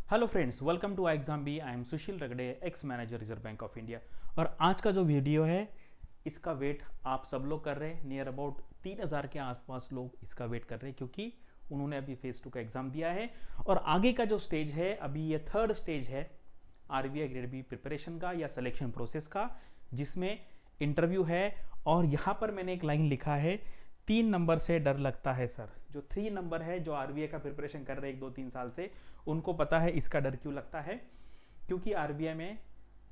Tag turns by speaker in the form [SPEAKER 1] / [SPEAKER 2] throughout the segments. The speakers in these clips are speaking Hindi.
[SPEAKER 1] Hello friends, welcome to exam B. I am Sushil Ragade, ex manager Reserve Bank of India. और आज का जो वीडियो है इसका वेट आप सब लोग कर रहे हैं। नियर अबाउट 3000 के आसपास लोग इसका वेट कर रहे हैं क्योंकि उन्होंने अभी फेज 2 का एग्जाम दिया है। और आगे का जो स्टेज है, अभी ये थर्ड स्टेज है आरबीआई ग्रेड बी प्रिपरेशन का या सिलेक्शन प्रोसेस का, जिसमें इंटरव्यू है। और यहाँ पर मैंने एक लाइन लिखा है, 3 नंबर से डर लगता है सर। जो 3 नंबर है, जो आरबीआई का प्रिपरेशन कर रहे हैं 1-2-3 साल से, उनको पता है इसका डर क्यों लगता है। क्योंकि आरबीआई में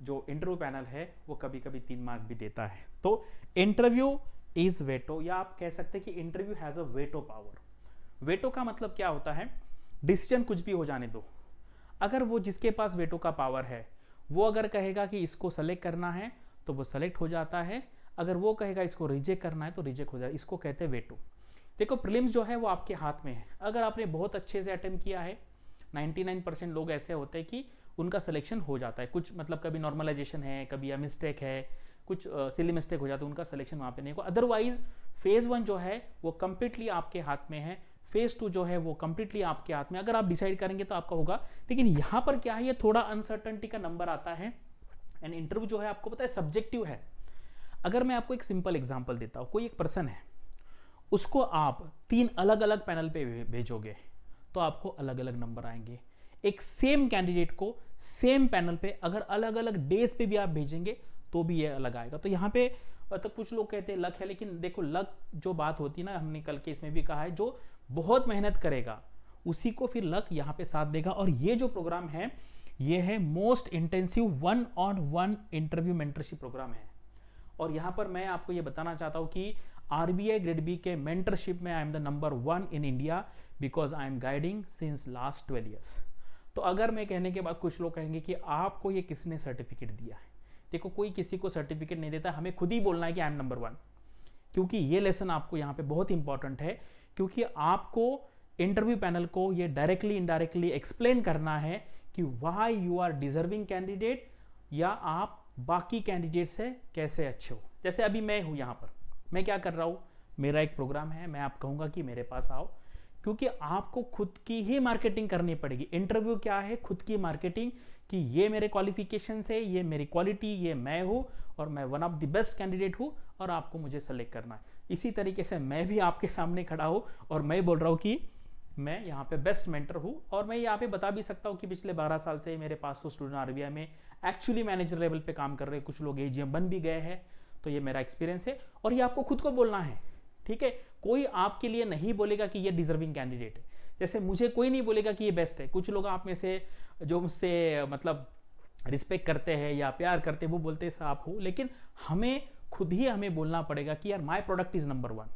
[SPEAKER 1] जो इंटरव्यू पैनल है वो कभी कभी 3 मार्क भी देता है। तो इंटरव्यू इज वेटो, या आप कह सकते हैं कि interview has a veto power. Veto का मतलब क्या होता है? डिसीजन कुछ भी हो जाने दो, अगर वो जिसके पास वेटो का पावर है वो अगर कहेगा कि इसको सेलेक्ट करना है तो वो सेलेक्ट हो जाता है, अगर वो कहेगा इसको रिजेक्ट करना है तो रिजेक्ट हो जाए। इसको कहते हैं वेटो। देखो, प्रीलिम्स जो है वो आपके हाथ में है। अगर आपने बहुत अच्छे से अटेम्प्ट किया है, 99% लोग ऐसे होते हैं कि उनका सिलेक्शन हो जाता है। कुछ मतलब कभी नॉर्मलाइजेशन है, कभी या मिस्टेक है, कुछ सिली मिस्टेक हो जाता है, उनका सिलेक्शन वहाँ पे नहीं होगा। अदरवाइज फेज 1 जो है वो कंप्लीटली आपके हाथ में है, फेज 2 जो है वो कंप्लीटली आपके हाथ में। अगर आप डिसाइड करेंगे तो आपका होगा। लेकिन यहाँ पर क्या है, ये थोड़ा अनसर्टनिटी का नंबर आता है। एंड इंटरव्यू जो है आपको पता है सब्जेक्टिव है। अगर मैं आपको एक सिंपल एग्जांपल देता हूँ, कोई एक पर्सन है, उसको आप 3 अलग अलग पैनल पे भेजोगे तो आपको अलग अलग नंबर आएंगे। एक सेम कैंडिडेट को सेम पैनल पे अगर अलग अलग डेज पे भी आप भेजेंगे तो भी ये अलग आएगा। तो यहाँ पे तो कुछ लोग कहते हैं लक है, लेकिन देखो लक जो बात होती है ना, हमने कल के इसमें भी कहा है, जो बहुत मेहनत करेगा उसी को फिर लक यहाँ पे साथ देगा। और ये जो प्रोग्राम है ये है most intensive 1-on-1 interview mentorship programme है। और यहां पर मैं आपको ये बताना चाहता हूं कि आरबीआई ग्रेड बी के मेंटरशिप में I am the number 1 in India, because I am guiding since last 12 years. तो अगर मैं कहने के बाद कुछ लोग कहेंगे कि आपको ये किसने सर्टिफिकेट दिया है, देखो कोई किसी को सर्टिफिकेट नहीं देता, हमें खुद ही बोलना है कि आई एम नंबर 1। क्योंकि ये लेसन आपको यहाँ पे बहुत इंपॉर्टेंट है, क्योंकि आपको इंटरव्यू पैनल को ये डायरेक्टली इनडायरेक्टली एक्सप्लेन करना है कि why you are deserving candidate, या आप बाकी कैंडिडेट से कैसे अच्छे हो। जैसे अभी मैं हूं यहाँ पर, मैं क्या कर रहा हूं, मेरा एक प्रोग्राम है, मैं आप कहूंगा कि मेरे पास आओ, क्योंकि आपको खुद की ही मार्केटिंग करनी पड़ेगी। इंटरव्यू क्या है? खुद की मार्केटिंग, कि ये मेरे क्वालिफिकेशन है, ये मेरी क्वालिटी, ये मैं हूं और मैं one of the best candidate हूं और आपको मुझे सेलेक्ट करना है। इसी तरीके से मैं भी आपके सामने खड़ा हूं और मैं बोल रहा हूं कि मैं यहाँ पे बेस्ट मेंटर हूँ। और मैं यहाँ पे बता भी सकता हूँ कि पिछले 12 साल से मेरे 500 स्टूडेंट आरबीआई में एक्चुअली मैनेजर लेवल पे काम कर रहे हैं, कुछ लोग एजीएम बन भी गए हैं। तो ये मेरा एक्सपीरियंस है और ये आपको खुद को बोलना है, ठीक है? कोई आपके लिए नहीं बोलेगा कि ये डिजर्विंग कैंडिडेट है। जैसे मुझे कोई नहीं बोलेगा कि ये बेस्ट है। कुछ लोग आप में से जो मुझसे मतलब रिस्पेक्ट करते हैं या प्यार करते हैं वो बोलते हैं आप हो, लेकिन हमें खुद ही हमें बोलना पड़ेगा कि यार माई प्रोडक्ट इज नंबर 1,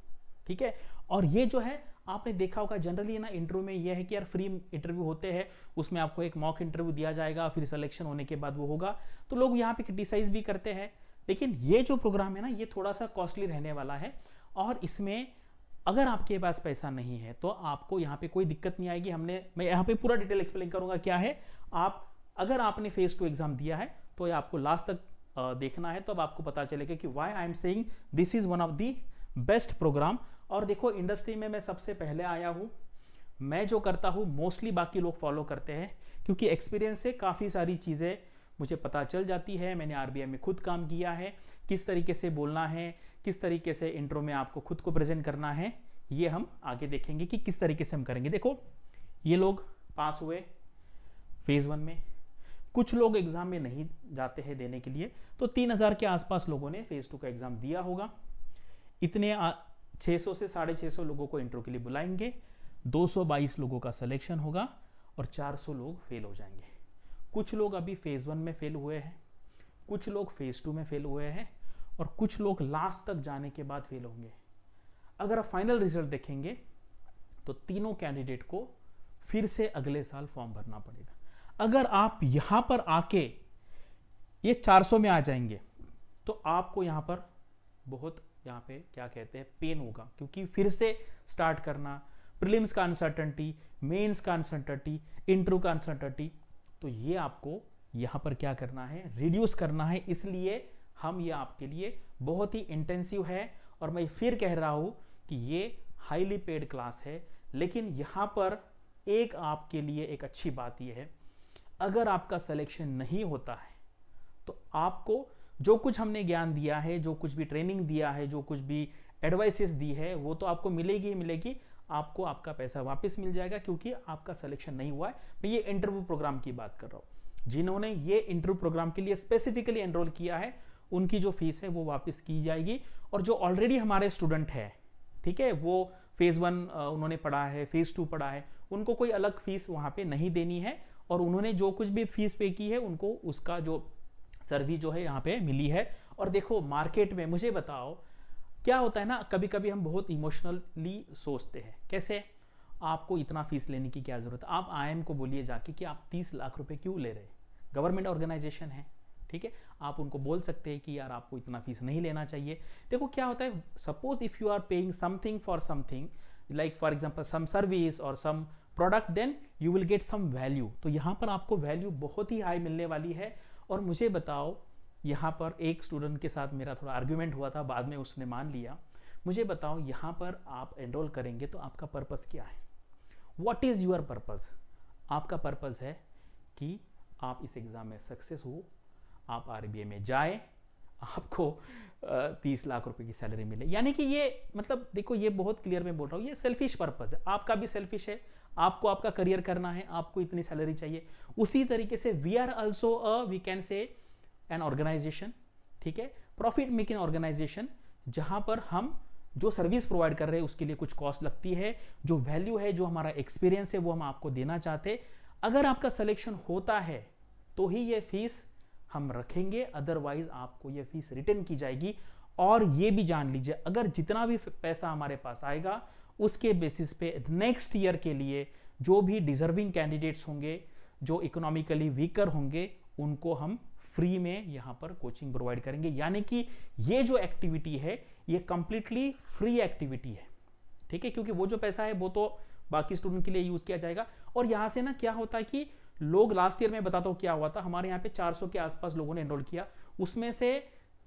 [SPEAKER 1] ठीक है? और ये जो है आपने देखा होगा जनरली ना, इंटरव्यू में ये है कि यार फ्री इंटरव्यू होते हैं, उसमें आपको एक मॉक इंटरव्यू दिया जाएगा, फिर सिलेक्शन होने के बाद वो होगा। तो लोग यहाँ पे क्रिटिसाइज भी करते हैं, लेकिन ये जो प्रोग्राम है ना ये थोड़ा सा कॉस्टली रहने वाला है। और इसमें अगर आपके पास पैसा नहीं है तो आपको यहाँ पे कोई दिक्कत नहीं आएगी। मैं यहाँ पे पूरा डिटेल एक्सप्लेन करूंगा क्या है। आप अगर आपने फेज 2 एग्जाम दिया है तो ये आपको लास्ट तक देखना है, तो अब आपको पता चलेगा कि why I am saying this is one of the best programme. और देखो, इंडस्ट्री में मैं सबसे पहले आया हूं, मैं जो करता हूं मोस्टली बाकी लोग फॉलो करते हैं, क्योंकि एक्सपीरियंस से काफ़ी सारी चीज़ें मुझे पता चल जाती है। मैंने आरबीआई में खुद काम किया है, किस तरीके से बोलना है, किस तरीके से इंट्रो में आपको खुद को प्रेजेंट करना है, ये हम आगे देखेंगे कि किस तरीके से हम करेंगे। देखो, ये लोग पास हुए फेज 1 में, कुछ लोग एग्जाम में नहीं जाते हैं देने के लिए, तो 3000 के आसपास लोगों ने फेज 2 का एग्जाम दिया होगा। इतने 600 से 650 लोगों को इंटरव्यू के लिए बुलाएंगे, 222 लोगों का सिलेक्शन होगा और 400 लोग फेल हो जाएंगे। कुछ लोग अभी फेज 1 में फेल हुए हैं, कुछ लोग फेज 2 में फेल हुए हैं और कुछ लोग लास्ट तक जाने के बाद फेल होंगे। अगर आप फाइनल रिजल्ट देखेंगे तो तीनों कैंडिडेट को फिर से अगले साल फॉर्म भरना पड़ेगा। अगर आप यहां पर आके ये 400 में आ जाएंगे तो आपको यहां पर बहुत यहाँ पे क्या कहते हैं पेन होगा, क्योंकि फिर से स्टार्ट करना, प्रीलिम्स का अनसर्टेनिटी, मेंस का अनसर्टेनिटी, इंटरव्यू का अनसर्टेनिटी, तो ये आपको यहाँ पर क्या करना है, रिड्यूस करना है। इसलिए हम ये आपके लिए बहुत ही इंटेंसिव है। और मैं फिर कह रहा हूँ कि ये हाईली पेड क्लास है, लेकिन यहाँ पर एक आपके लिए एक अच्छी बात यह है अगर आपका सिलेक्शन नहीं होता है तो आपको जो कुछ हमने ज्ञान दिया है, जो कुछ भी ट्रेनिंग दिया है, जो कुछ भी एडवाइसेस दी है, वो तो आपको मिलेगी ही मिलेगी, आपको आपका पैसा वापस मिल जाएगा क्योंकि आपका सिलेक्शन नहीं हुआ है। मैं ये इंटरव्यू प्रोग्राम की बात कर रहा हूं। जिन्होंने ये इंटरव्यू प्रोग्राम के लिए स्पेसिफिकली एनरोल किया है, उनकी जो फीस है वो वापस की जाएगी। और जो ऑलरेडी हमारे स्टूडेंट है, ठीक है, वो फेज 1 उन्होंने पढ़ा है, फेज 2 पढ़ा है, उनको कोई अलग फीस वहां पे नहीं देनी है। और उन्होंने जो कुछ भी फीस पे की है, उनको उसका जो सर्विस जो है यहाँ पे मिली है। और देखो मार्केट में मुझे बताओ क्या होता है ना, कभी कभी हम बहुत इमोशनली सोचते हैं। कैसे? आपको इतना फीस लेने की क्या जरूरत है? आप आईएम को बोलिए जाके कि आप 30 लाख रुपए क्यों ले रहे हैं, गवर्नमेंट ऑर्गेनाइजेशन है, ठीक है, आप उनको बोल सकते हैं कि यार आपको इतना फीस नहीं लेना चाहिए। देखो क्या होता है, suppose if you are paying something for something, like for example some service और some product, then you will get some value. तो यहाँ पर आपको वैल्यू बहुत ही हाई मिलने वाली है। और मुझे बताओ, यहाँ पर एक स्टूडेंट के साथ मेरा थोड़ा आर्ग्यूमेंट हुआ था, बाद में उसने मान लिया। मुझे बताओ यहाँ पर आप एनरोल करेंगे तो आपका पर्पस क्या है? What is your purpose? आपका पर्पस है कि आप इस एग्जाम में सक्सेस हो, आप आरबीआई में जाए, आपको 30 लाख रुपए की सैलरी मिले। यानी कि ये मतलब देखो, ये बहुत क्लियर मैं बोल रहा हूँ, ये सेल्फिश पर्पस है, आपका भी सेल्फिश है, आपको आपका करियर करना है, आपको इतनी सैलरी चाहिए। उसी तरीके से we are also we can say an organisation, ठीक है, प्रॉफिट मेकिंग ऑर्गेनाइजेशन, जहां पर हम जो सर्विस प्रोवाइड कर रहे हैं उसके लिए कुछ कॉस्ट लगती है, जो वैल्यू है, जो हमारा एक्सपीरियंस है, वो हम आपको देना चाहते। अगर आपका सिलेक्शन होता है तो ही ये फीस हम रखेंगे, अदरवाइज आपको ये फीस रिटर्न की जाएगी। और ये भी जान लीजिए, अगर जितना भी पैसा हमारे पास आएगा उसके बेसिस पे नेक्स्ट ईयर के लिए जो भी डिजर्विंग कैंडिडेट्स होंगे, जो इकोनॉमिकली वीकर होंगे, उनको हम फ्री में यहां पर कोचिंग प्रोवाइड करेंगे। यानी कि ये जो एक्टिविटी है ये कंप्लीटली फ्री एक्टिविटी है, ठीक है, क्योंकि वो जो पैसा है वो तो बाकी स्टूडेंट के लिए यूज किया जाएगा। और यहां से ना क्या होता है कि लोग, लास्ट ईयर में बताता हूं क्या हुआ था, हमारे यहाँ पे 400 के आसपास लोगों ने एनरोल किया, उसमें से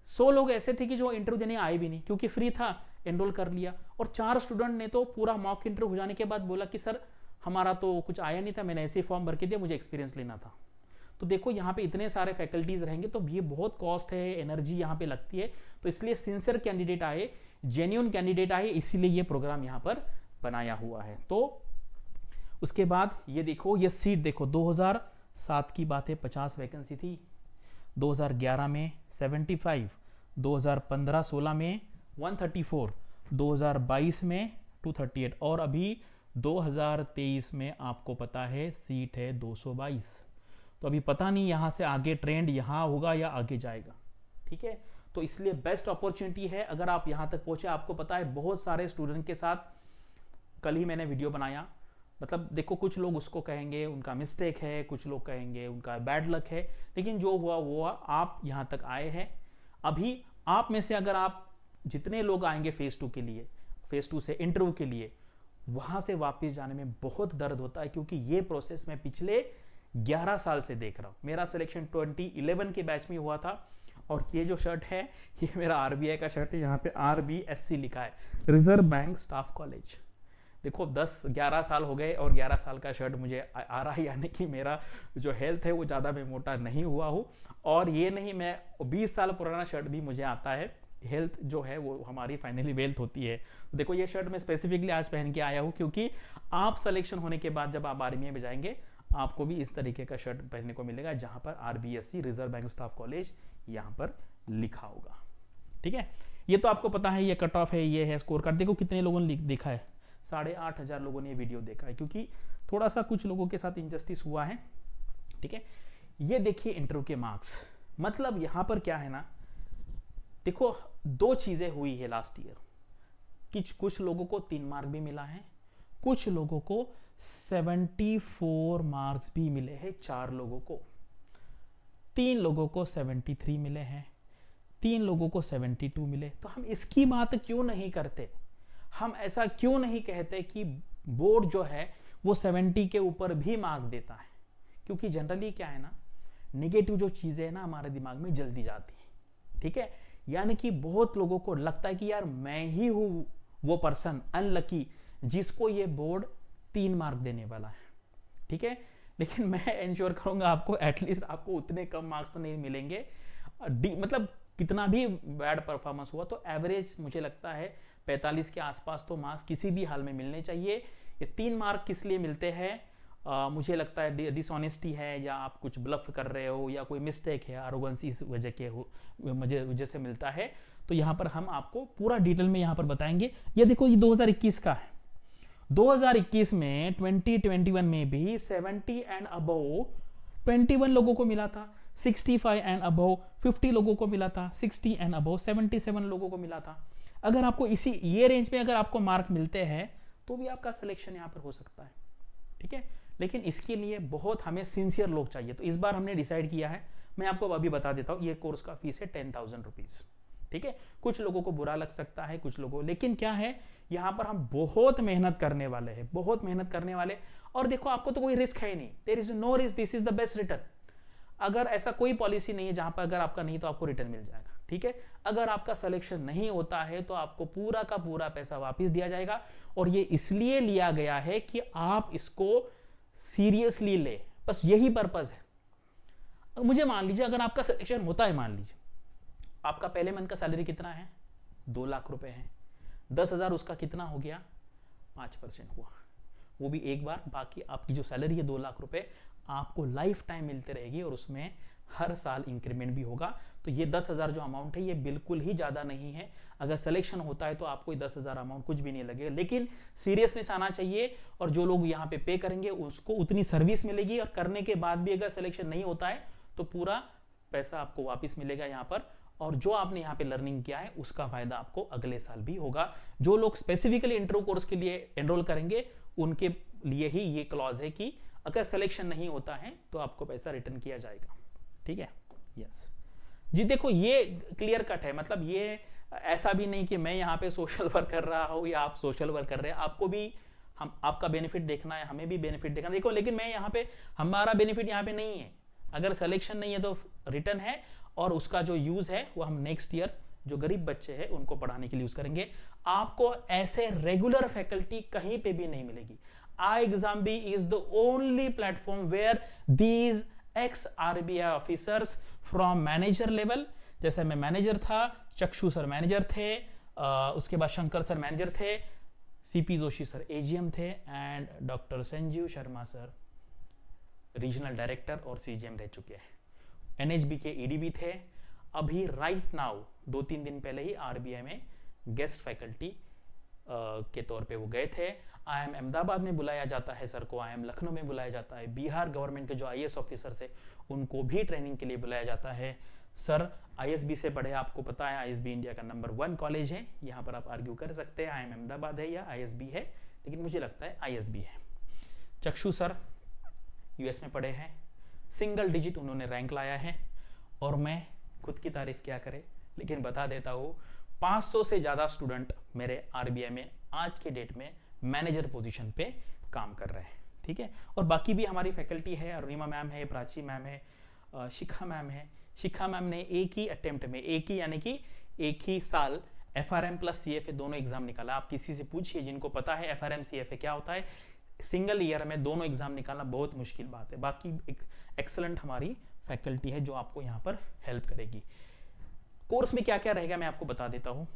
[SPEAKER 1] 100 लोग ऐसे थे कि जो इंटरव्यू देने आए भी नहीं, क्योंकि फ्री था, एनरोल कर लिया। और 4 स्टूडेंट ने तो पूरा मॉक इंटरव्यू हो जाने के बाद बोला कि सर हमारा तो कुछ आया नहीं था, मैंने ऐसे फॉर्म भर के दिया, मुझे एक्सपीरियंस लेना था। तो देखो यहाँ पे इतने सारे फैकल्टीज रहेंगे तो ये बहुत कॉस्ट है, एनर्जी यहाँ पे लगती है। तो इसलिए सिंसियर कैंडिडेट आए, जेन्युइन कैंडिडेट आए, इसीलिए ये प्रोग्राम यहाँ पर बनाया हुआ है। तो उसके बाद ये देखो, ये सीट देखो, 2007 की बात है, 50 वैकेंसी थी, 2011 में 75, 2015-16 में 134, 2022 में 238, और अभी 2023 में आपको पता है सीट है 222। तो अभी पता नहीं यहां से आगे ट्रेंड यहां होगा या आगे जाएगा, ठीक है। तो इसलिए बेस्ट अपॉर्चुनिटी है, अगर आप यहां तक पहुंचे। आपको पता है बहुत सारे स्टूडेंट के साथ कल ही मैंने वीडियो बनाया, मतलब देखो कुछ लोग उसको कहेंगे उनका मिस्टेक है, कुछ लोग कहेंगे उनका बैड लक है, लेकिन जो हुआ वो हुआ, आप यहां तक आए हैं। अभी आप में से अगर आप जितने लोग आएंगे फेज 2 के लिए, फेज 2 से इंटरव्यू के लिए, वहां से वापस जाने में बहुत दर्द होता है, क्योंकि ये प्रोसेस मैं पिछले 11 साल से देख रहा हूं। मेरा सिलेक्शन 2011 के बैच में हुआ था। और ये जो शर्ट है ये मेरा आरबीआई का शर्ट है, यहाँ पे RBSC लिखा है, रिजर्व बैंक स्टाफ कॉलेज। देखो 10-11 साल हो गए और 11 साल का शर्ट मुझे आ रहा है, यानी कि मेरा जो हेल्थ है वो ज़्यादा मैं मोटा नहीं हुआ हूँ। और ये नहीं, मैं 20 साल पुराना शर्ट भी मुझे आता है। हेल्थ जो है वो हमारी फाइनली वेल्थ होती है। देखो ये शर्ट मैं स्पेसिफिकली आज पहन के आया हूँ, क्योंकि आप सिलेक्शन होने के बाद जब आप आर्मी में जाएंगे आपको भी इस तरीके का शर्ट पहनने को मिलेगा, जहां पर RBSC reserve bank staff college यहां पर लिखा होगा, ठीक है। ये तो आपको पता है, ये कट ऑफ है, ये है स्कोर कार्ड। देखो कितने लोगों ने देखा है, 8,500 लोगों ने ये वीडियो देखा है, क्योंकि थोड़ा सा कुछ लोगों के साथ इनजस्टिस हुआ है, ठीक है। ये देखिए इंटरव्यू के मार्क्स, मतलब यहां पर क्या है ना, देखो 2 चीजें हुई है लास्ट ईयर कि कुछ लोगों को 3 मार्क भी मिला है, कुछ लोगों को 74 मार्क्स भी मिले हैं। 4 लोगों को, 3 लोगों को 73 मिले हैं, 3 लोगों को 72 मिले। तो हम इसकी बात क्यों नहीं करते, हम ऐसा क्यों नहीं कहते कि बोर्ड जो है वो 70 के ऊपर भी मार्क देता है? क्योंकि जनरली क्या है ना, नेगेटिव जो चीजें है ना हमारे दिमाग में जल्दी जाती है, ठीक है। यानी कि बहुत लोगों को लगता है कि यार मैं ही हूं वो पर्सन अनलकी जिसको ये बोर्ड 3 मार्क देने वाला है, ठीक है। लेकिन मैं इंश्योर करूंगा आपको एटलीस्ट आपको उतने कम मार्क्स तो नहीं मिलेंगे। मतलब कितना भी बैड परफॉर्मेंस हुआ तो एवरेज मुझे लगता है 45 के आसपास तो मार्क्स किसी भी हाल में मिलने चाहिए। ये 3 मार्क किस लिए मिलते हैं? मुझे लगता है डिसऑनेस्टी है, या आप कुछ ब्लफ कर रहे हो, या कोई मिस्टेक है, एरोगेंसी इस वजह से मिलता है। तो यहाँ पर हम आपको पूरा डिटेल में यहाँ पर बताएंगे। ये देखो, ये 2021 का है। 2021 में 2021 में भी 70 एंड अबव 21 लोगों को मिला था, 65 एंड अबव 50 लोगों को मिला था, 60 एंड अबव 77 लोगों को मिला था। अगर आपको इसी ये रेंज में अगर आपको मार्क मिलते हैं तो भी आपका सिलेक्शन यहाँ पर हो सकता है, ठीक है। लेकिन इसके लिए बहुत हमें सिंसियर लोग चाहिए। तो इस बार हमने डिसाइड किया है, मैं आपको अभी बता देता हूँ, ये कोर्स का फीस है 10,000 रुपीज, ठीक है। कुछ लोगों को बुरा लग सकता है, कुछ लोगों, लेकिन क्या है, यहाँ पर हम बहुत मेहनत करने वाले हैं, बहुत मेहनत करने वाले। और देखो, आपको तो कोई रिस्क है ही नहीं, there is no risk, this is the best return. अगर ऐसा कोई पॉलिसी नहीं है जहां पर अगर आपका नहीं तो आपको रिटर्न मिल जाएगा, ठीक है। अगर आपका सिलेक्शन नहीं होता है तो आपको पूरा का पूरा पैसा वापस दिया जाएगा। और ये इसलिए लिया गया है कि आप इसको सीरियसली ले, बस यही पर्पज है। मुझे मान लीजिए अगर आपका सिलेक्शन होता है, मान लीजिए आपका पहले मंथ का सैलरी कितना है, 2 लाख रुपए है, 10,000 उसका कितना हो गया, 5% हुआ, वो भी एक बार। बाकी आपकी जो सैलरी है 2 लाख रुपए आपको लाइफ टाइम मिलते रहेगी, और उसमें हर साल इंक्रीमेंट भी होगा। तो ये 10,000 जो अमाउंट है ये बिल्कुल ही ज्यादा नहीं है। अगर सिलेक्शन होता है तो आपको 10,000 अमाउंट कुछ भी नहीं लगेगा, लेकिन सीरियसनेस आना चाहिए। और जो लोग यहाँ पे करेंगे उसको उतनी सर्विस मिलेगी, और करने के बाद भी अगर सिलेक्शन नहीं होता है तो पूरा पैसा आपको वापस मिलेगा यहाँ पर। और जो आपने यहाँ पे लर्निंग किया है उसका फायदा आपको अगले साल भी होगा। जो लोग स्पेसिफिकली इंटरव्यू कोर्स के लिए एनरोल करेंगे उनके लिए ही ये क्लॉज है कि अगर सिलेक्शन नहीं होता है तो आपको पैसा रिटर्न किया जाएगा, ठीक है। यस जी, देखो ये क्लियर कट है, मतलब ये ऐसा भी नहीं कि मैं यहाँ पे सोशल वर्क कर रहा हूँ या आप सोशल वर्क कर रहे हैं। आपको भी हम आपका बेनिफिट देखना है, हमें भी बेनिफिट देखना है। देखो, लेकिन मैं यहाँ पे हमारा बेनिफिट यहाँ पे नहीं है। अगर सिलेक्शन नहीं है तो रिटर्न है, और उसका जो यूज है वो हम नेक्स्ट ईयर जो गरीब बच्चे हैं उनको पढ़ाने के लिए यूज करेंगे। आपको ऐसे रेगुलर फैकल्टी कहीं पे भी नहीं मिलेगी। iExamB is the only platform where these ex-RBI officers from manager level, जैसे मैं मैनेजर था, चक्षु सर मैनेजर थे, उसके बाद शंकर सर मैनेजर थे, सीपी जोशी सर एजीएम थे, and doctor Sanjeev Sharma sir regional director और सीजीएम रह चुके हैं। एनएचबी के ईडी भी थे। अभी राइट नाउ 2-3 दिन पहले ही आरबीआई में गेस्ट फैकल्टी के तौर पे वो गए थे। आईएम अहमदाबाद में बुलाया जाता है सर को, आईएम लखनऊ में बुलाया जाता है, बिहार गवर्नमेंट के जो आईएएस ऑफिसर्स है उनको भी ट्रेनिंग के लिए बुलाया जाता है। सर आईएसबी से पढ़े, आपको पता है आईएसबी इंडिया का नंबर 1 कॉलेज है। यहाँ पर आप आर्ग्यू कर सकते हैं आईएम अहमदाबाद है या आईएसबी है, लेकिन मुझे लगता है आईएसबी है। चक्षु सर यूएस में पढ़े हैं, सिंगल डिजिट उन्होंने रैंक लाया है। और मैं खुद की तारीफ क्या करे, लेकिन बता देता हूँ 500 से ज्यादा स्टूडेंट मेरे आरबीआई में आज के डेट में मैनेजर पोजीशन पे काम कर रहे हैं, ठीक है। और बाकी भी हमारी फैकल्टी है, अरुणिमा मैम है, प्राची मैम है, शिखा मैम है। शिखा मैम ने एक ही अटेम्प्ट में, एक ही यानी कि एक ही साल एफआरएम प्लस सीएफए दोनों एग्जाम निकाला। आप किसी से पूछिए जिनको पता है एफआरएम सीएफए क्या होता है, सिंगल ईयर में दोनों एग्जाम निकालना बहुत मुश्किल बात है। बाकी एक एक्सलेंट हमारी फैकल्टी है जो आपको यहाँ पर हेल्प करेगी। कोर्स में क्या क्या रहेगा मैं आपको बता देता हूँ।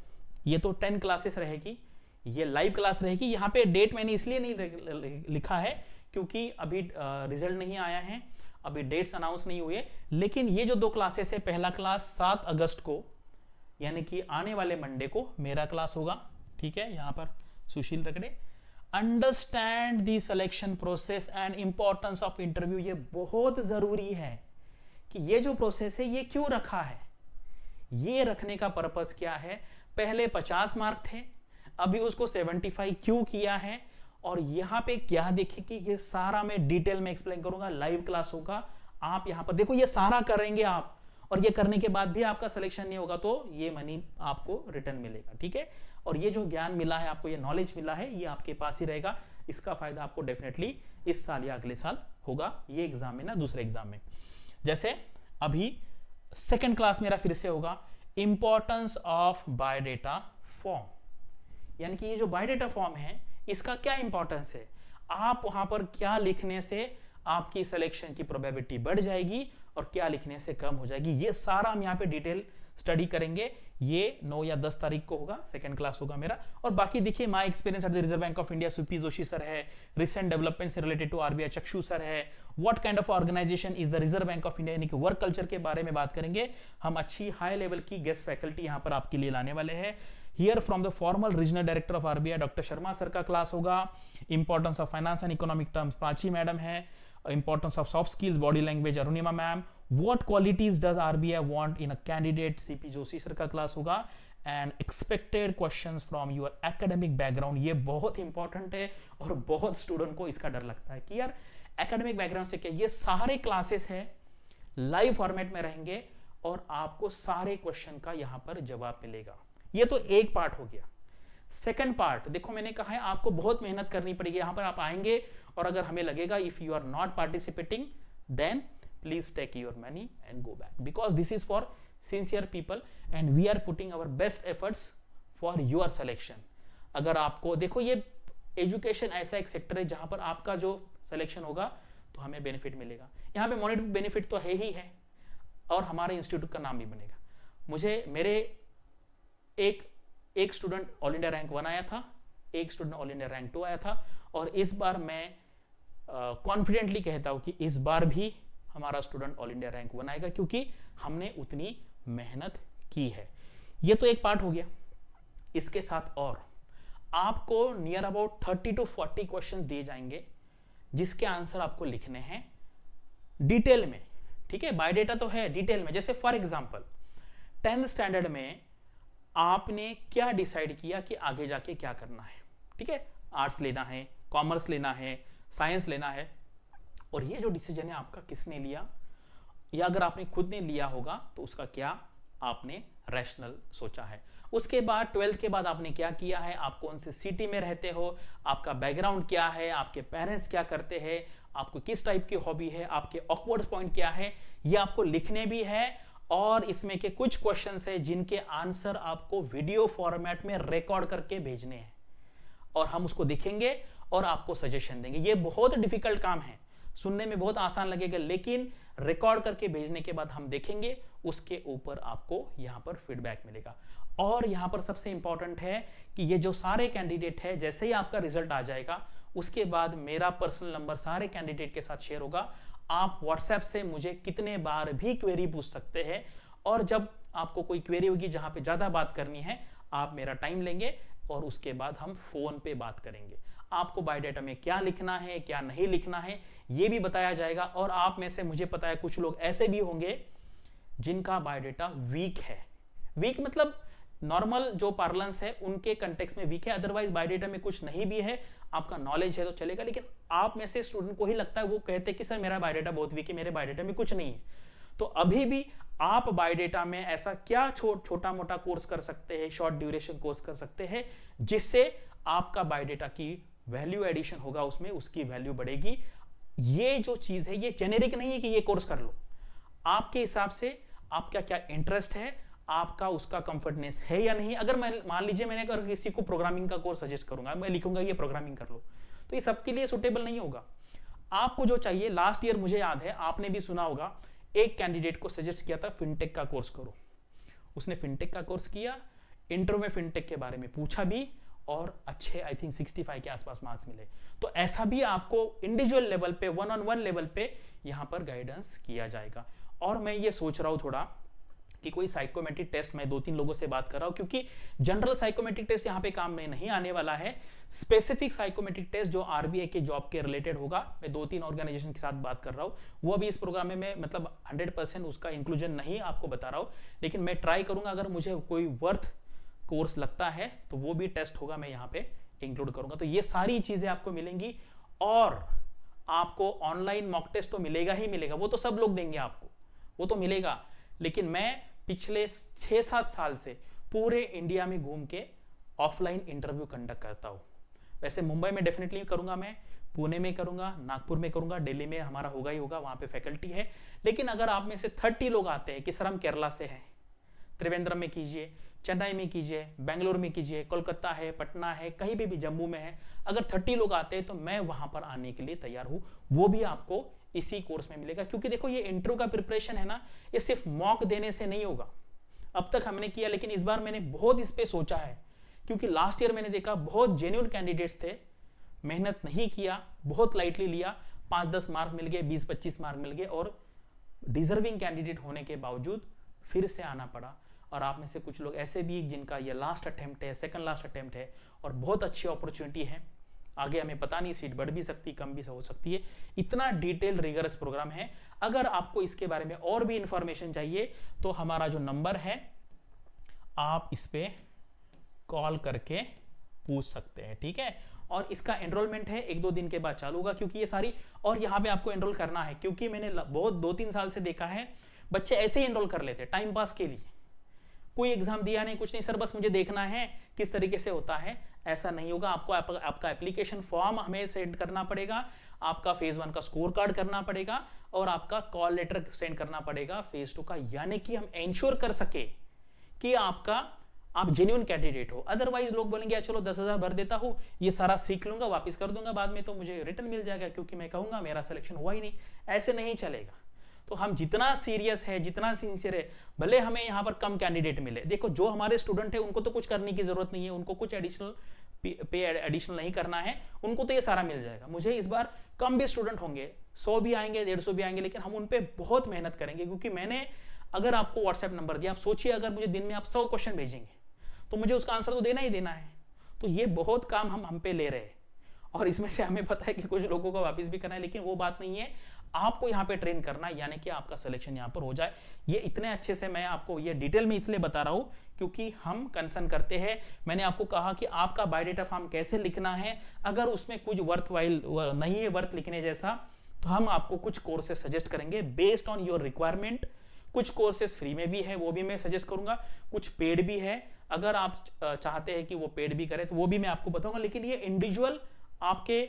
[SPEAKER 1] ये तो 10 क्लासेस रहेगी, ये लाइव क्लास रहेगी। यहाँ पे डेट मैंने इसलिए नहीं लिखा है क्योंकि अभी रिजल्ट नहीं आया है, अभी डेट्स अनाउंस नहीं हुए। लेकिन ये जो 2 क्लासेस है, पहला क्लास 7 अगस्त को यानी कि आने वाले मंडे को मेरा क्लास होगा, ठीक है। यहाँ पर सुशील रगड़े, understand the selection process and importance of interview. ये बहुत जरूरी है कि ये जो प्रोसेस है ये क्यों रखा है, ये रखने का पर्पस क्या है। पहले 50 मार्क थे, अभी उसको 75 क्यों किया है, और यहां पे क्या देखें कि ये सारा मैं डिटेल में एक्सप्लेन करूंगा। लाइव क्लास होगा, आप यहां पर देखो, ये सारा करेंगे आप, और ये करने के बाद भी आपका सिलेक्शन नहीं होगा तो ये मनी आपको रिटर्न मिलेगा, ठीक है। और ये जो ज्ञान मिला है आपको, ये नॉलेज मिला है, ये आपके पास ही रहेगा। इसका फायदा आपको डेफिनेटली इस साल या अगले साल होगा, ये एग्जाम में ना दूसरे एग्जाम में। जैसे अभी सेकेंड क्लास मेरा फिर से होगा, इंपॉर्टेंस ऑफ बायोडेटा फॉर्म, यानी कि ये जो बायोडेटा फॉर्म है इसका क्या इंपॉर्टेंस है, आप वहां पर क्या लिखने से आपकी सिलेक्शन की प्रोबेबिलिटी बढ़ जाएगी और क्या लिखने से कम हो जाएगी। ये सारा हम यहाँ पे डिटेल स्टडी करेंगे। ये 9 या 10 तारीख को होगा, सेकंड क्लास होगा मेरा। और बाकी देखिए my experience at the Reserve Bank of India, सुपी जोशी सर है, रिसेंट डेवलपमेंट से related to RBI Chakshu sir है, what kind of organisation is the Reserve Bank of India, यानी कि वर्क कल्चर के बारे में बात करेंगे हम। अच्छी हाई लेवल की गेस्ट फैकल्टी यहाँ पर आपके लिए लाने वाले हैं। Here from the formal regional director of RBI doctor Sharma sir का क्लास होगा। Importance of finance and economic terms Prachi madam है। Importance of soft skills body language Arunima ma'am. What qualities does RBI want in a candidate, CP Joshi sir का क्लास होगा। And expected questions from your academic background, ये बहुत इंपॉर्टेंट है और बहुत स्टूडेंट को इसका डर लगता है कि यार एकेडमिक बैकग्राउंड से क्या। ये सारे क्लासेस हैं, लाइव फॉर्मेट में रहेंगे और आपको सारे क्वेश्चन का यहां पर जवाब मिलेगा। ये तो एक पार्ट हो गया। सेकंड पार्ट देखो, मैंने कहा है आपको बहुत मेहनत करनी पड़ेगी। यहां पर आप आएंगे और अगर हमें लगेगा if you are not participating then please take your money and go back, because this is for sincere people and we are putting our best efforts for your selection। अगर आपको देखो, ये एजुकेशन ऐसा एक सेक्टर है जहां पर आपका जो सिलेक्शन होगा तो हमें बेनिफिट मिलेगा। यहाँ पे मॉनेटरी बेनिफिट तो है ही है और हमारे इंस्टीट्यूट का नाम भी बनेगा। मुझे मेरे एक स्टूडेंट ऑल इंडिया रैंक 1 आया था, एक स्टूडेंट ऑल इंडिया रैंक 2 आया था और इस बार मैं कॉन्फिडेंटली कहता हूं कि इस बार भी हमारा स्टूडेंट ऑल इंडिया रैंक 1 आएगा, क्योंकि हमने उतनी मेहनत की है। ये तो एक पार्ट हो गया। इसके साथ और आपको नियर अबाउट 30 to 40 क्वेश्चंस दिए जाएंगे जिसके आंसर आपको लिखने हैं डिटेल में। ठीक है, बायोडेटा तो है, डिटेल में। जैसे फॉर एग्जांपल 10th स्टैंडर्ड में आपने क्या डिसाइड किया कि आगे जाके क्या करना है। ठीक है, आर्ट्स लेना है, कॉमर्स लेना है, साइंस लेना है, और ये जो डिसीजन है आपका किसने लिया, या अगर आपने खुद ने लिया होगा तो उसका क्या आपने रैशनल सोचा है। उसके बाद 12th के बाद आपने क्या किया है, आप कौन से सिटी में रहते हो, आपका बैकग्राउंड क्या है, आपके पेरेंट्स क्या करते हैं, आपको किस टाइप की हॉबी है, आपके ऑकवर्ड पॉइंट क्या है, ये आपको लिखने भी है। और इसमें के कुछ क्वेश्चंस है जिनके आंसर आपको वीडियो फॉर्मेट में रिकॉर्ड करके भेजने हैं और हम उसको देखेंगे और आपको सजेशन देंगे। ये बहुत डिफिकल्ट काम है, सुनने में बहुत आसान लगेगा, लेकिन रिकॉर्ड करके भेजने के बाद हम देखेंगे, उसके ऊपर आपको यहां पर फीडबैक मिलेगा। और यहां पर सबसे इंपॉर्टेंट है कि ये जो सारे कैंडिडेट है, जैसे ही आपका रिजल्ट आ जाएगा उसके बाद मेरा पर्सनल नंबर सारे कैंडिडेट के साथ शेयर होगा। आप व्हाट्सएप से मुझे कितने बार भी क्वेरी पूछ सकते हैं और जब आपको कोई क्वेरी होगी जहां पे ज्यादा बात करनी है, आप मेरा टाइम लेंगे और उसके बाद हम फोन पे बात करेंगे। आपको बायोडाटा में क्या लिखना है, क्या नहीं लिखना है, ये भी बताया जाएगा। और आप में से मुझे पता है कुछ लोग ऐसे भी होंगे जिनका बायोडाटा वीक है। वीक मतलब नॉर्मल जो पार्लेंस है उनके कंटेक्स्ट में वीक है, अदरवाइज बायोडाटा में कुछ नहीं भी है, आपका नॉलेज है तो चलेगा। लेकिन आप में से स्टूडेंट को ही लगता है, वो कहते हैं कि सर मेरा बायोडाटा बहुत वीक है, मेरे बायोडाटा में कुछ नहीं है। तो अभी भी आप बायोडाटा में ऐसा क्या छोटा मोटा कोर्स कर सकते हैं, शॉर्ट ड्यूरेशन कोर्स कर सकते हैं, जिससे आपका बायोडाटा की वैल्यू एडिशन होगा, उसमें उसकी वैल्यू बढ़ेगी। ये जो चीज है ये जेनेरिक नहीं है कि ये कोर्स कर लो, आपके हिसाब से आपका क्या इंटरेस्ट है, आपका उसका कंफर्टनेस है या नहीं। अगर मैं मान लीजिए मैंने अगर किसी को प्रोग्रामिंग का कोर्स सजेस्ट करूंगा, मैं लिखूंगा ये प्रोग्रामिंग कर लो, तो ये सबके लिए सुटेबल नहीं होगा। आपको जो चाहिए, लास्ट ईयर मुझे याद है आपने भी सुना होगा, एक कैंडिडेट को सजेस्ट किया था फिनटेक का कोर्स करो, उसने फिनटेक का कोर्स किया, इंटरव्यू में फिनटेक के बारे में पूछा भी और अच्छे आई थिंक 65 के आसपास मार्क्स मिले। तो ऐसा भी आपको इंडिविजुअल लेवल पे, 1-on-1 लेवल पे यहां पर गाइडेंस किया जाएगा। और मैं ये सोच रहा हूं थोड़ा कि कोई साइकोमेट्रिक टेस्ट, मैं 2-3 लोगों से बात कर रहा हूं, क्योंकि जनरल साइकोमेट्रिक टेस्ट यहां पे काम में नहीं आने वाला है। स्पेसिफिक साइकोमेट्रिक टेस्ट जो आरबीआई के जॉब के रिलेटेड होगा, मैं 2-3 ऑर्गेनाइजेशन के साथ बात कर रहा हूं, वो अभी इस प्रोग्राम में मैं मतलब 100% उसका इंक्लूजन नहीं आपको बता रहा हूं, लेकिन मैं ट्राई करूंगा, अगर मुझे कोई वर्थ कोर्स लगता है तो वो भी टेस्ट होगा, मैं यहाँ पे इंक्लूड करूंगा। तो ये सारी चीजें आपको मिलेंगी और आपको ऑनलाइन मॉक टेस्ट तो मिलेगा ही मिलेगा, वो तो सब लोग देंगे आपको, वो तो मिलेगा। लेकिन मैं पिछले 6-7 साल से पूरे इंडिया में घूम के ऑफलाइन इंटरव्यू कंडक्ट करता हूं। वैसे मुंबई में डेफिनेटली करूंगा, मैं पुणे में करूंगा, नागपुर में करूंगा, दिल्ली में हमारा होगा ही होगा, वहां पे फैकल्टी है। लेकिन अगर आप में से 30 लोग आते हैं कि सर हम केरला से हैं, त्रिवेंद्रम में कीजिए, चेन्नई में कीजिए, बेंगलोर में कीजिए, कोलकाता है, पटना है, कहीं भी जम्मू में है, अगर 30 लोग आते हैं तो मैं वहां पर आने के लिए तैयार हूं। वो भी आपको इसी कोर्स में मिलेगा। क्योंकि देखो ये इंटरव्यू का प्रिपरेशन है ना, ये सिर्फ मॉक देने से नहीं होगा। अब तक हमने किया, लेकिन इस बार मैंने बहुत इस पे सोचा है, क्योंकि लास्ट ईयर मैंने देखा बहुत जेन्युइन कैंडिडेट्स थे, मेहनत नहीं किया, बहुत लाइटली लिया, 5-10 मार्क मिल गए, 20-25 मार्क मिल गए, और डिजर्विंग कैंडिडेट होने के बावजूद फिर से आना पड़ा। और आप में से कुछ लोग ऐसे भी जिनका ये लास्ट अटेम्प्ट है, सेकंड लास्ट अटेम्प्ट है, और बहुत अच्छी अपॉर्चुनिटी है, आगे हमें पता नहीं, सीट बढ़ भी सकती, कम भी हो सकती है। इतना डिटेल रिगरस प्रोग्राम है। अगर आपको इसके बारे में और भी इंफॉर्मेशन चाहिए तो हमारा जो नंबर है आप इस पे कॉल करके पूछ सकते हैं, ठीक है। और इसका एनरोलमेंट है 1-2 दिन के बाद चालू होगा, क्योंकि ये सारी, और यहाँ पे आपको एनरोल करना है, क्योंकि मैंने बहुत 2-3 साल से देखा है बच्चे ऐसे ही एनरोल कर लेते हैं टाइम पास के लिए, कोई एग्जाम दिया नहीं, कुछ नहीं, सर बस मुझे देखना है किस तरीके से होता है। ऐसा नहीं होगा। आपको आपका एप्लीकेशन फॉर्म हमें सेंड करना पड़ेगा, आपका फेज 1 का स्कोर कार्ड करना पड़ेगा, और आपका कॉल लेटर सेंड करना पड़ेगा फेज 2 का, यानी कि हम इंश्योर कर सके कि आप जेन्युइन कैंडिडेट हो। अदरवाइज लोग बोलेंगे चलो 10,000 भर देता हूं, ये सारा सीख लूंगा, वापस कर दूंगा, बाद में तो मुझे रिटर्न मिल जाएगा, क्योंकि मैं कहूंगा मेरा सिलेक्शन हुआ ही नहीं। ऐसे नहीं चलेगा। तो हम जितना सीरियस है, जितना सिंसियर है, भले हमें यहाँ पर कम कैंडिडेट मिले, देखो जो हमारे स्टूडेंट है उनको तो कुछ करने की जरूरत नहीं है, उनको कुछ एडिशनल नहीं करना है, उनको तो ये सारा मिल जाएगा। मुझे इस बार कम भी स्टूडेंट होंगे, 100 भी आएंगे, 150 भी आएंगे, लेकिन हम उन पे बहुत मेहनत करेंगे, क्योंकि मैंने अगर आपको व्हाट्सएप नंबर दिया, आप सोचिए अगर मुझे दिन में आप 100 क्वेश्चन भेजेंगे तो मुझे उसका आंसर तो देना ही देना है। तो ये बहुत काम हम पे ले रहे हैं, और इसमें से हमें पता है कि कुछ लोगों को वापस भी करना है, लेकिन वो बात नहीं है। आपको यहाँ पे ट्रेन करना है, यानी कि आपका सिलेक्शन यहाँ पर हो जाए। ये इतने अच्छे से मैं आपको ये डिटेल में इसलिए बता रहा हूँ क्योंकि हम कंसर्न करते हैं। मैंने आपको कहा कि आपका बायोडेटा फॉर्म कैसे लिखना है, अगर उसमें कुछ वर्थवाइल नहीं है, वर्थ लिखने जैसा, तो हम आपको कुछ कोर्सेज सजेस्ट करेंगे बेस्ड ऑन योर रिक्वायरमेंट। कुछ कोर्सेज फ्री में भी है, वो भी मैं सजेस्ट करूंगा, कुछ पेड भी है। अगर आप चाहते हैं कि वो पेड भी करें तो वो भी मैं आपको बताऊंगा, लेकिन ये इंडिविजुअल आपके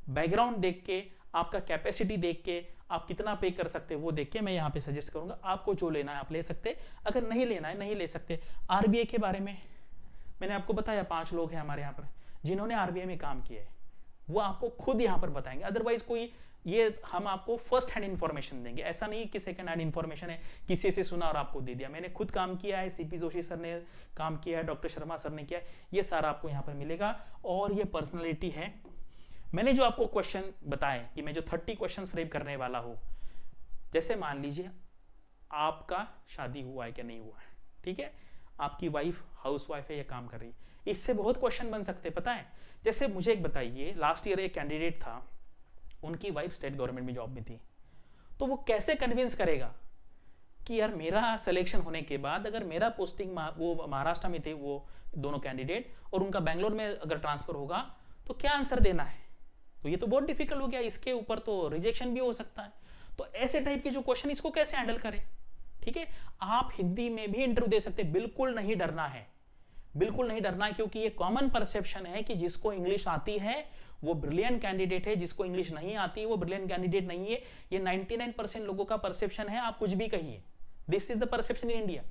[SPEAKER 1] बैकग्राउंड देख के, आपका कैपेसिटी देख के, आप कितना पे कर सकते हैं वो देख के मैं यहाँ पे सजेस्ट करूंगा। आपको जो लेना है आप ले सकते, अगर नहीं लेना है नहीं ले सकते। आरबीआई के बारे में मैंने आपको बताया, 5 लोग हैं हमारे यहाँ पर जिन्होंने आरबीआई में काम किया है, वो आपको खुद यहाँ पर बताएंगे। अदरवाइज कोई ये हम आपको फर्स्ट हैंड इंफॉर्मेशन देंगे, ऐसा नहीं कि सेकंड हैंड इंफॉर्मेशन है, किसी से सुना और आपको दे दिया। मैंने खुद काम किया है, सीपी जोशी सर ने काम किया है, डॉक्टर शर्मा सर ने किया है, ये सारा आपको यहाँ पर मिलेगा। और ये पर्सनैलिटी है। मैंने जो आपको क्वेश्चन बताए कि मैं जो 30 क्वेश्चन फ्रेम करने वाला हूं, जैसे मान लीजिए आपका शादी हुआ है क्या नहीं हुआ है, ठीक है, आपकी वाइफ हाउस वाइफ है या काम कर रही है, इससे बहुत क्वेश्चन बन सकते हैं, पता है। जैसे मुझे एक बताइए, लास्ट ईयर एक कैंडिडेट था, उनकी वाइफ स्टेट गवर्नमेंट में जॉब में थी, तो वो कैसे कन्विंस करेगा कि यार मेरा सिलेक्शन होने के बाद अगर मेरा पोस्टिंग, वो महाराष्ट्र में थे वो दोनों कैंडिडेट, और उनका बैंगलोर में अगर ट्रांसफर होगा तो क्या आंसर देना है। तो ये तो बहुत डिफिकल्ट हो गया, इसके ऊपर तो रिजेक्शन भी हो सकता है। तो ऐसे टाइप के जो क्वेश्चन, इसको कैसे हैंडल करें, ठीक है। आप हिंदी में भी इंटरव्यू दे सकते, बिल्कुल नहीं डरना है, बिल्कुल नहीं डरना है, क्योंकि ये कॉमन परसेप्शन है कि जिसको इंग्लिश आती है वो ब्रिलियंट कैंडिडेट है, जिसको इंग्लिश नहीं आती है वो ब्रिलियंट कैंडिडेट नहीं है। ये 99% लोगों का परसेप्शन है, आप कुछ भी कहिए, this is the perception in India.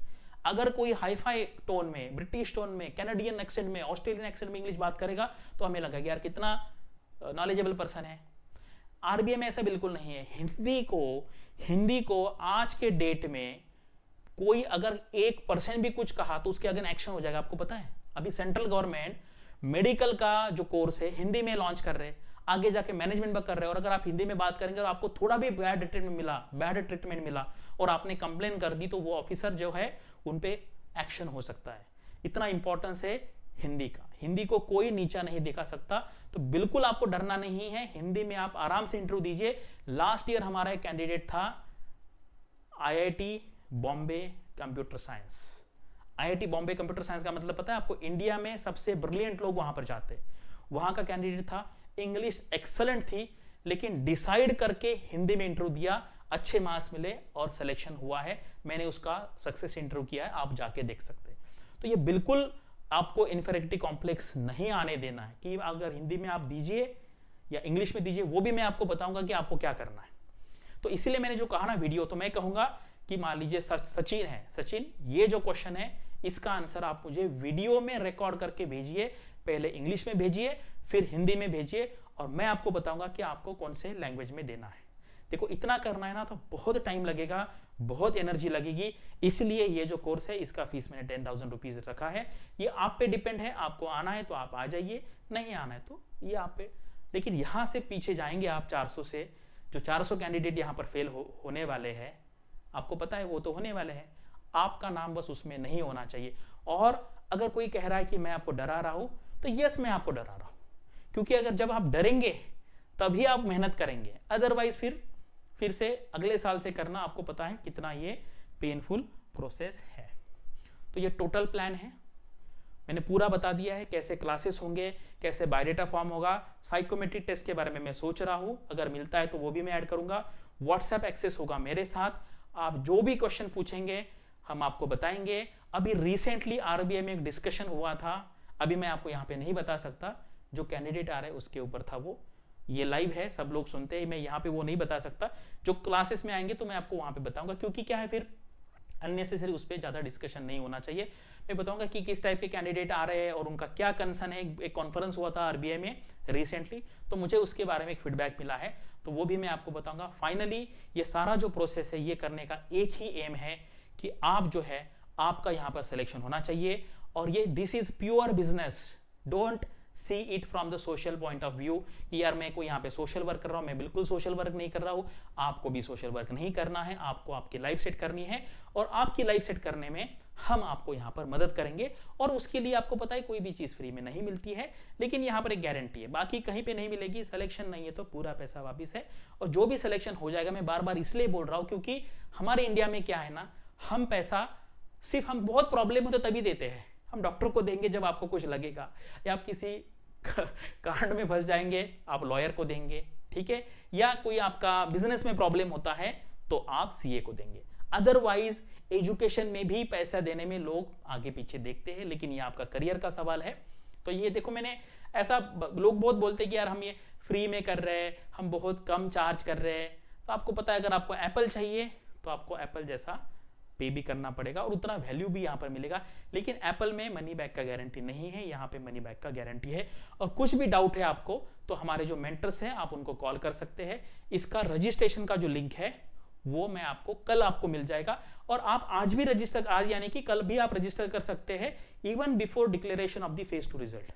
[SPEAKER 1] अगर कोई हाईफाई टोन में, ब्रिटिश टोन में, कैनेडियन एक्सेंट में, ऑस्ट्रेलियन एक्सेंट में इंग्लिश बात करेगा तो हमें लगेगा यार कितना नॉलेजेबल पर्सन है। आरबीआई में ऐसा बिल्कुल नहीं है। हिंदी को आज के डेट में कोई अगर 1% भी कुछ कहा तो उसके अगेंस्ट एक्शन हो जाएगा। आपको पता है अभी सेंट्रल गवर्नमेंट मेडिकल का जो कोर्स है हिंदी में लॉन्च कर रहे हैं, आगे जाके मैनेजमेंट कर रहे हैं, और अगर आप हिंदी में बात करेंगे और आपको थोड़ा भी बैड ट्रीटमेंट मिला और आपने कंप्लेन कर दी तो वो ऑफिसर जो है उन पे एक्शन हो सकता है। इतना इंपॉर्टेंस है हिंदी का, हिंदी को कोई नीचा नहीं दिखा सकता। तो बिल्कुल आपको डरना नहीं है, हिंदी में आप आराम से इंटरव्यू दीजिए। लास्ट ईयर हमारा एक कैंडिडेट था IIT Bombay computer science. IIT Bombay computer science का मतलब पता है आपको, इंडिया में सबसे ब्रिलियंट लोग वहां पर जाते हैं। वहां का कैंडिडेट था, इंग्लिश एक्सेलेंट थी, लेकिन डिसाइड करके हिंदी में इंटरव्यू दिया, अच्छे मार्क्स मिले और सिलेक्शन हुआ है। मैंने उसका सक्सेस इंटरव्यू किया है, आप जाके देख सकते हैं। तो ये बिल्कुल आपको इन्फीरियरिटी कॉम्प्लेक्स नहीं आने देना है कि अगर हिंदी में आप दीजिए या इंग्लिश में दीजिए, वो भी मैं आपको बताऊंगा कि आपको क्या करना है। तो इसीलिए मैंने जो कहा ना वीडियो, तो मैं कहूंगा कि मान लीजिए सचिन है, सचिन ये जो क्वेश्चन है इसका आंसर आप मुझे वीडियो में रिकॉर्ड करके भेजिए, पहले इंग्लिश में भेजिए फिर हिंदी में भेजिए, और मैं आपको बताऊंगा कि आपको कौन से लैंग्वेज में देना है। देखो इतना करना है ना तो बहुत टाइम लगेगा, बहुत एनर्जी लगेगी, इसलिए ये जो कोर्स है इसका फीस मैंने 10,000 रुपीज रखा है। ये आप पे डिपेंड है, आपको आना है तो आप आ जाइए, नहीं आना है तो ये आप पे। लेकिन यहां से पीछे जाएंगे आप 400 से, जो 400 कैंडिडेट यहां पर फेल होने वाले हैं, आपको पता है वो तो होने वाले हैं, आपका नाम बस उसमें नहीं होना चाहिए। और अगर कोई कह रहा है कि मैं आपको डरा रहा हूं, तो यस मैं आपको डरा रहा हूं, क्योंकि अगर जब आप डरेंगे तभी आप मेहनत करेंगे, अदरवाइज फिर से अगले साल से करना, आपको पता है कितना ये पेनफुल प्रोसेस है। तो ये टोटल प्लान है, मैंने पूरा बता दिया है, कैसे क्लासेस होंगे, कैसे बायोडेटा फॉर्म होगा, साइकोमेट्रिक टेस्ट के बारे में मैं सोच रहा हूं, अगर मिलता है तो वो भी मैं ऐड करूंगा, व्हाट्सएप एक्सेस होगा मेरे साथ, आप जो भी क्वेश्चन पूछेंगे हम आपको बताएंगे। अभी रिसेंटली आरबीआई में एक डिस्कशन हुआ था, अभी मैं आपको यहाँ पे नहीं बता सकता, जो कैंडिडेट आ रहे हैं उसके ऊपर था वो, ये लाइव है, सब लोग सुनते हैं, मैं यहाँ पे वो नहीं बता सकता, जो क्लासेस में आएंगे तो मैं आपको वहां पे बताऊंगा, क्योंकि क्या है फिर अननेसेसरी उस पर ज्यादा डिस्कशन नहीं होना चाहिए। मैं बताऊंगा कि किस टाइप के कैंडिडेट आ रहे हैं और उनका क्या कंसर्न है। एक कॉन्फ्रेंस हुआ था आरबीआई में रिसेंटली, तो मुझे उसके बारे में एक फीडबैक मिला है, तो वो भी मैं आपको बताऊंगा। फाइनली ये सारा जो प्रोसेस है ये करने का एक ही एम है कि आप जो है आपका यहाँ पर सिलेक्शन होना चाहिए, और ये this is pure business, don't see it from the social point of view कि यार मैं कोई यहाँ पे सोशल वर्क कर रहा हूँ, मैं बिल्कुल सोशल वर्क नहीं कर रहा हूँ। आपको भी सोशल वर्क नहीं करना है, आपको आपकी लाइफ सेट करनी है, और आपकी लाइफ सेट करने में हम आपको यहाँ पर मदद करेंगे। और उसके लिए आपको पता है कोई भी चीज फ्री में नहीं मिलती है, लेकिन यहाँ पर एक गारंटी है, बाकी कहीं पे नहीं मिलेगी। सिलेक्शन नहीं है तो पूरा पैसा वापिस है, और जो भी सिलेक्शन हो जाएगा, मैं बार बार इसलिए बोल रहा हूँ क्योंकि हमारे इंडिया में क्या है ना, हम पैसा सिर्फ हम बहुत प्रॉब्लम हो तो तभी देते हैं, हम डॉक्टर को देंगे जब आपको कुछ लगेगा, या आप किसी कांड में फंस जाएंगे आप लॉयर को देंगे, ठीक है, या कोई आपका बिजनेस में प्रॉब्लम होता है तो आप सीए को देंगे। अदरवाइज एजुकेशन में भी पैसा देने में लोग आगे पीछे देखते हैं, लेकिन ये आपका करियर का सवाल है। तो ये देखो, मैंने ऐसा, लोग बहुत बोलते हैं कि यार हम ये फ्री में कर रहे हैं, हम बहुत कम चार्ज कर रहे हैं, तो आपको पता है अगर आपको एप्पल चाहिए तो आपको एप्पल जैसा पे भी करना पड़ेगा और उतना वैल्यू भी यहाँ पर मिलेगा। लेकिन एप्पल में मनी बैक का गारंटी नहीं है, यहाँ पे मनी बैक का गारंटी है। और कुछ भी डाउट है आपको तो हमारे जो मेंटर्स हैं आप उनको कॉल कर सकते हैं। इसका रजिस्ट्रेशन का जो लिंक है वो मैं आपको कल आपको मिल जाएगा, और आप आज भी रजिस्टर, आज यानी कि कल भी आप रजिस्टर कर सकते हैं, even before declaration of the phase 2 result,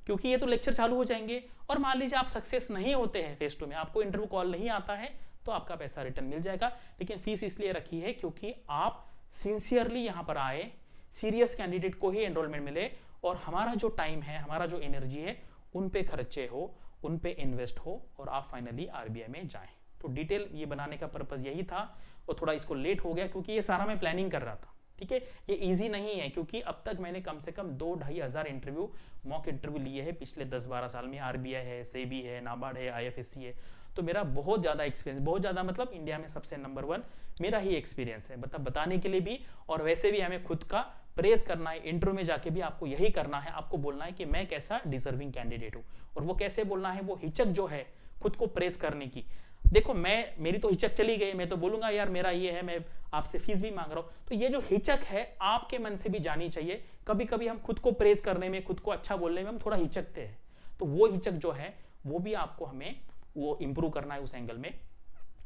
[SPEAKER 1] क्योंकि ये तो लेक्चर चालू हो जाएंगे। और मान लीजिए आप सक्सेस नहीं होते हैं फेज 2 में, आपको इंटरव्यू कॉल नहीं आता है, तो आपका पैसा रिटर्न मिल जाएगा। लेकिन फीस इसलिए रखी है क्योंकि आप सिंसियरली यहां पर आए, सीरियस कैंडिडेट को ही एनरोलमेंट मिले, और हमारा जो टाइम है, हमारा जो एनर्जी है, उन पे खर्चे हो, उन पे इन्वेस्ट हो, और आप फाइनली आरबीआई में जाएं। तो डिटेल ये बनाने का पर्पस यही था, और थोड़ा इसको लेट हो गया क्योंकि ये सारा मैं प्लानिंग कर रहा था, ठीक है। ये इजी नहीं है क्योंकि अब तक मैंने कम से कम 2-2.5 हजार इंटरव्यू, मॉक इंटरव्यू लिए हैं पिछले 10-12 साल में। आरबीआई है, सेबी है, नाबार्ड है, आईएफएससी है, तो मेरा बहुत ज्यादा एक्सपीरियंस, बहुत ज्यादा मतलब इंडिया में सबसे नंबर 1 मेरा ही एक्सपीरियंस है, मतलब बताने के लिए भी, और वैसे भी हमें खुद का प्रेज करना है। इंटरव्यू में जाके भी आपको यही करना है, आपको बोलना है कि मैं कैसा डिजर्विंग कैंडिडेट हूं। और वो कैसे बोलना है, वो हिचक जो है खुद को प्रेज करने की, देखो मेरी तो हिचक चली गई, मैं तो बोलूंगा यार मेरा ये है, मैं आपसे फीस भी मांग रहा हूं, तो ये जो हिचक है आपके मन से भी जानी चाहिए। कभी कभी हम खुद को प्रेज करने में, खुद को अच्छा बोलने में हम थोड़ा हिचकते हैं, तो वो हिचक जो है वो भी आपको हमें वो इंप्रूव करना है उस एंगल में।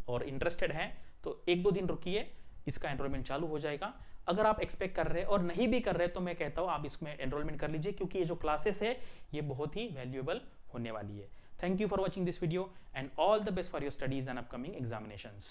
[SPEAKER 1] और इंटरेस्टेड हैं तो 1-2 दिन रुकिए, इसका एनरोलमेंट चालू हो जाएगा। अगर आप एक्सपेक्ट कर रहे हैं और नहीं भी कर रहे तो मैं कहता हूं आप इसमें एनरोलमेंट कर लीजिए, क्योंकि ये जो क्लासेस है ये बहुत ही वैल्यूएबल होने वाली है। Thank you for watching this video and all the best for your studies and upcoming examinations.